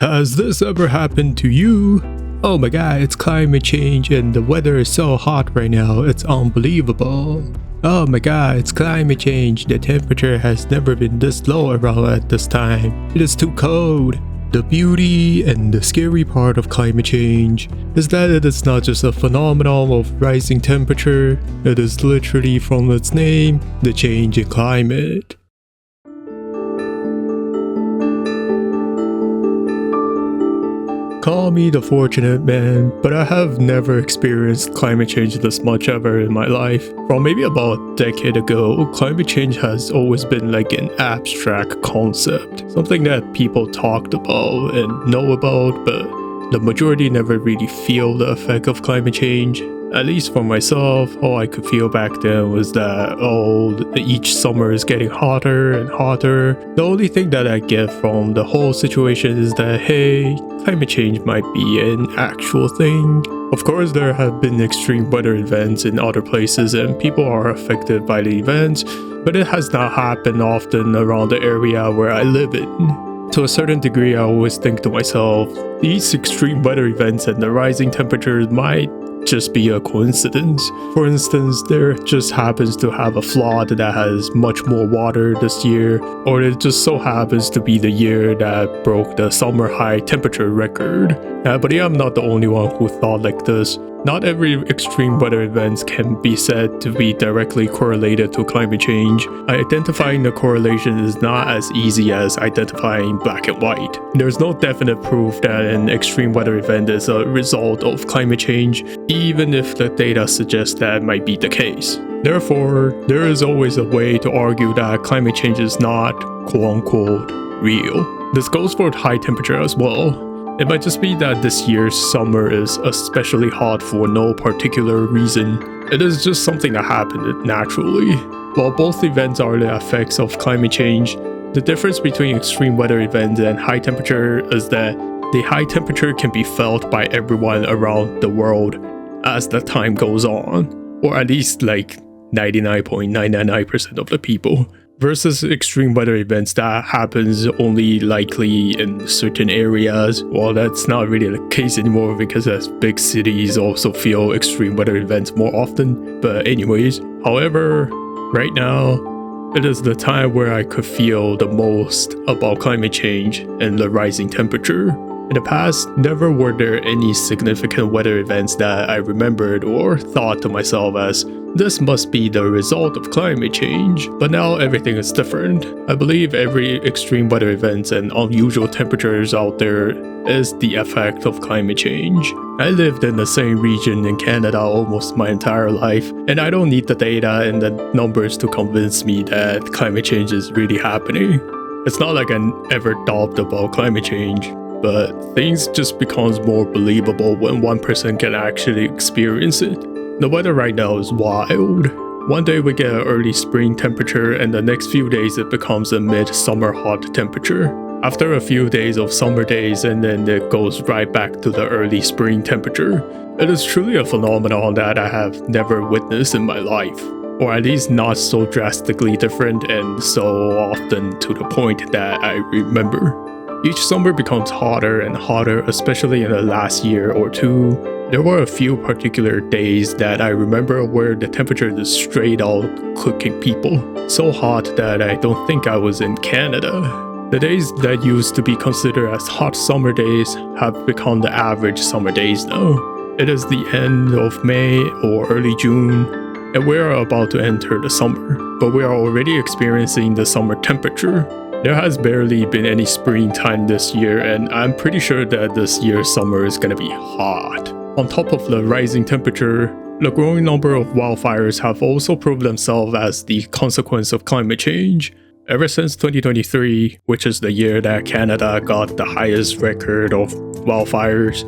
Has this ever happened to you? Oh my god, it's climate change and the weather is so hot right now, it's unbelievable. Oh my god, it's climate change, the temperature has never been this low around at this time. It is too cold. The beauty and the scary part of climate change is that it is not just a phenomenon of rising temperature, it is literally from its name, the change in climate. Call me the fortunate man, but I have never experienced climate change this much ever in my life. From maybe about a decade ago, climate change has always been like an abstract concept, something that people talked about and know about, but the majority never really feel the effect of climate change. At least for myself, all I could feel back then was that, each summer is getting hotter and hotter. The only thing that I get from the whole situation is that, hey, climate change might be an actual thing. Of course, there have been extreme weather events in other places and people are affected by the events, but it has not happened often around the area where I live in. To a certain degree, I always think to myself, these extreme weather events and the rising temperatures might just be a coincidence. For instance, there just happens to have a flood that has much more water this year, or it just so happens to be the year that broke the summer high temperature record. But I'm not the only one who thought like this. Not every extreme weather events can be said to be directly correlated to climate change. Identifying the correlation is not as easy as identifying black and white. There's no definite proof that an extreme weather event is a result of climate change, even if the data suggests that might be the case. Therefore, there is always a way to argue that climate change is not quote-unquote real. This goes for high temperature as well. It might just be that this year's summer is especially hot for no particular reason. It is just something that happened naturally. While both events are the effects of climate change, the difference between extreme weather events and high temperature is that the high temperature can be felt by everyone around the world as the time goes on, or at least like 99.999% of the people. Versus extreme weather events that happens only likely in certain areas. Well, that's not really the case anymore because as big cities also feel extreme weather events more often. But anyways, however, right now, it is the time where I could feel the most about climate change and the rising temperature. In the past, never were there any significant weather events that I remembered or thought to myself as, this must be the result of climate change. But now everything is different. I believe every extreme weather events and unusual temperatures out there is the effect of climate change. I lived in the same region in Canada almost my entire life, and I don't need the data and the numbers to convince me that climate change is really happening. It's not like I ever thought about climate change, but things just becomes more believable when one person can actually experience it. The weather right now is wild. One day we get an early spring temperature and the next few days it becomes a mid-summer hot temperature. After a few days of summer days and then it goes right back to the early spring temperature. It is truly a phenomenon that I have never witnessed in my life. Or at least not so drastically different and so often to the point that I remember. Each summer becomes hotter and hotter, especially in the last year or two. There were a few particular days that I remember where the temperature is straight out cooking people. So hot that I don't think I was in Canada. The days that used to be considered as hot summer days have become the average summer days now. It is the end of May or early June, and we are about to enter the summer, but we are already experiencing the summer temperature. There has barely been any springtime this year, and I'm pretty sure that this year's summer is gonna be hot. On top of the rising temperature, the growing number of wildfires have also proved themselves as the consequence of climate change. Ever since 2023, which is the year that Canada got the highest record of wildfires,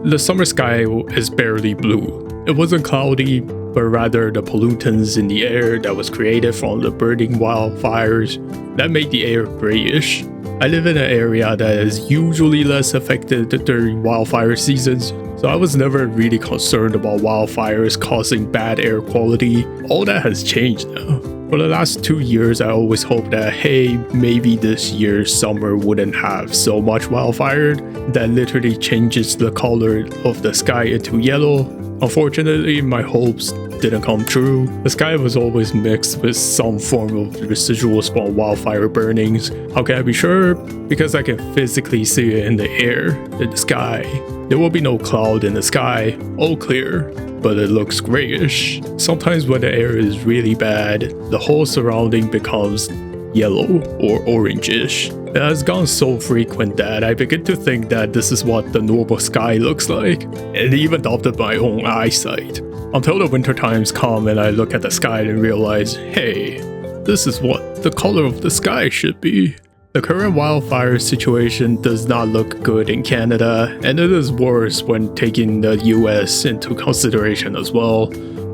the summer sky is barely blue. It wasn't cloudy, but rather the pollutants in the air that was created from the burning wildfires that made the air grayish. I live in an area that is usually less affected during wildfire seasons, so I was never really concerned about wildfires causing bad air quality. All that has changed now. For the last 2 years, I always hoped that, hey, maybe this year's summer wouldn't have so much wildfire that literally changes the color of the sky into yellow. Unfortunately, my hopes didn't come true. The sky was always mixed with some form of residuals from wildfire burnings. How can I be sure? Because I can physically see it in the air, in the sky. There will be no cloud in the sky, all clear, but it looks grayish. Sometimes when the air is really bad, the whole surrounding becomes yellow or orangish. It has gone so frequent that I begin to think that this is what the normal sky looks like, and even doubted my own eyesight. Until the winter times come and I look at the sky and realize, hey, this is what the color of the sky should be. The current wildfire situation does not look good in Canada, and it is worse when taking the US into consideration as well.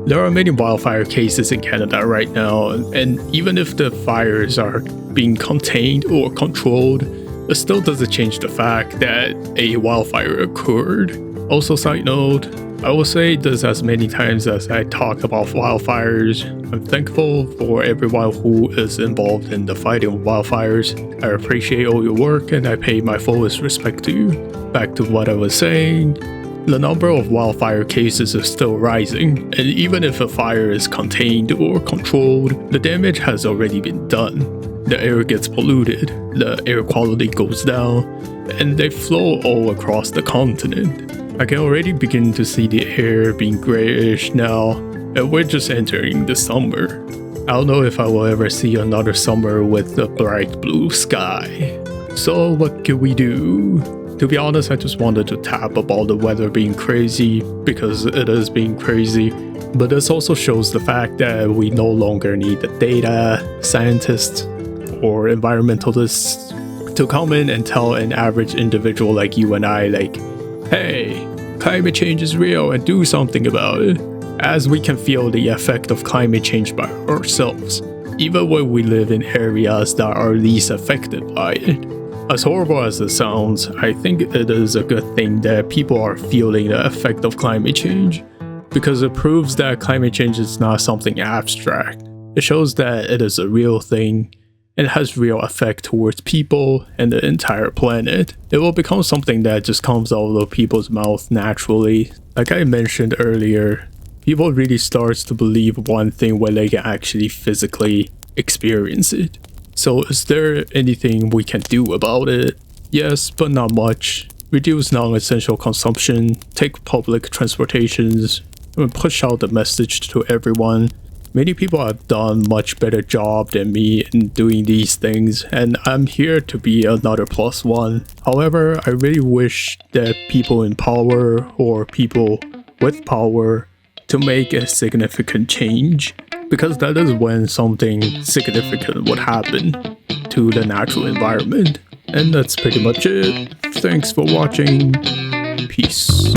There are many wildfire cases in Canada right now, and even if the fires are being contained or controlled, it still doesn't change the fact that a wildfire occurred. Also, side note, I will say this as many times as I talk about wildfires. I'm thankful for everyone who is involved in the fighting of wildfires. I appreciate all your work and I pay my fullest respect to you. Back to what I was saying. The number of wildfire cases is still rising, and even if a fire is contained or controlled, the damage has already been done. The air gets polluted, the air quality goes down, and they flow all across the continent. I can already begin to see the air being grayish now, and we're just entering the summer. I don't know if I will ever see another summer with a bright blue sky. So what can we do? To be honest, I just wanted to tap about the weather being crazy because it is being crazy, but this also shows the fact that we no longer need the data, scientists, or environmentalists to come in and tell an average individual like you and I, like, hey, climate change is real and do something about it, as we can feel the effect of climate change by ourselves, even when we live in areas that are least affected by it. As horrible as it sounds, I think it is a good thing that people are feeling the effect of climate change, because it proves that climate change is not something abstract. It shows that it is a real thing and has real effect towards people and the entire planet. It will become something that just comes out of people's mouth naturally. Like I mentioned earlier, people really starts to believe one thing when they can actually physically experience it. So is there anything we can do about it? Yes, but not much. Reduce non-essential consumption, take public transportations, and push out the message to everyone. Many people have done much better job than me in doing these things, and I'm here to be another plus one. However, I really wish that people in power or people with power to make a significant change, because that is when something significant would happen to the natural environment. And that's pretty much it. Thanks for watching. Peace.